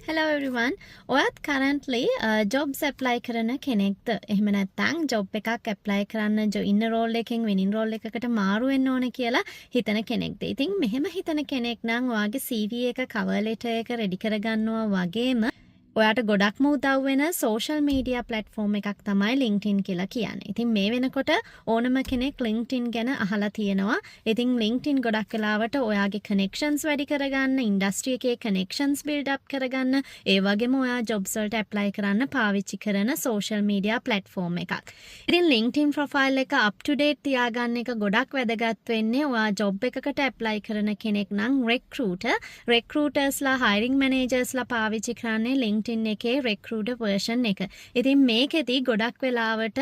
Hello everyone. ඔයත් currently jobs apply කරන කෙනෙක්ද? එහෙම නැත්නම් job එකක් apply කරන්න ඉන්න role එකකින් winning role එකකට මාරු වෙන්න ඕන කියලා හිතන කෙනෙක්ද? ඉතින් මෙහෙම හිතන කෙනෙක් නම් ඔයාගේ CV එක cover letter එක ready කරගන්නවා වගේම ඔයාට ගොඩක්ම උදව් වෙන social media platform එකක් තමයි LinkedIn කියලා කියන්නේ. ඉතින් මේ වෙනකොට ඕනම කෙනෙක් LinkedIn ගැන අහලා තියෙනවා. ඉතින් LinkedIn ගොඩක් වෙලාවට ඔයාගේ connections වැඩි කරගන්න, industry එකේ connections build up කරගන්න, ඒ වගේම ඔයා jobs වලට apply කරන්න පාවිච්චි කරන social media platform එකක්. ඉතින් LinkedIn profile එක up to date තියාගන්න එක ගොඩක් වැදගත් වෙන්නේ ඔයා job එකකට apply කරන කෙනෙක් නම් recruitersලා hiring managersලා පාවිච්චි කරන්නේ LinkedIn එකේ recruiter version එක. ඉතින් මේකෙදි ගොඩක් වෙලාවට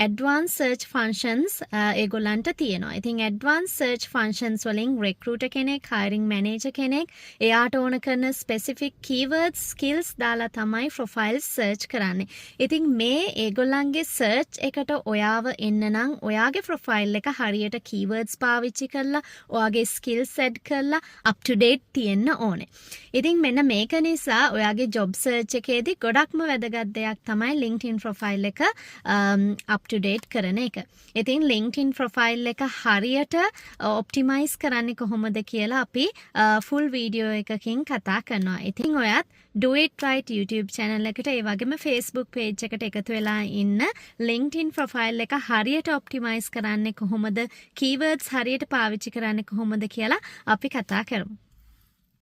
advanced search functions ඒගොල්ලන්ට තියෙනවා. ඉතින් advanced search functions වලින් recruiter කෙනෙක්, hiring manager කෙනෙක් එයාට ඕන කරන specific keywords, skills දාලා තමයි profiles search කරන්නේ. ඉතින් මේ ඒගොල්ලන්ගේ search එකට ඔයාව එන්න නම් ඔයාගේ profile එක හරියට keywords පාවිච්චි කරලා, ඔයාගේ skills add කරලා up to date තියෙන්න ඕනේ. ඉතින් මෙන්න මේක නිසා ඔයාගේ job search එකේදී ගොඩක්ම වැදගත් දෙයක් තමයි LinkedIn profile එක up to date කරන එක. ඉතින් LinkedIn profile එක හරියට optimize කරන්නේ කොහොමද කියලා අපි full video එකකින් කතා කරනවා. ඉතින් ඔයත් Do It Right YouTube channel එකට ඒ වගේම Facebook page එකට එකතු වෙලා ඉන්න LinkedIn profile එක හරියට optimize කරන්නේ කොහොමද, keywords හරියට පාවිච්චි කරන්නේ කොහොමද කියලා අපි කතා කරමු.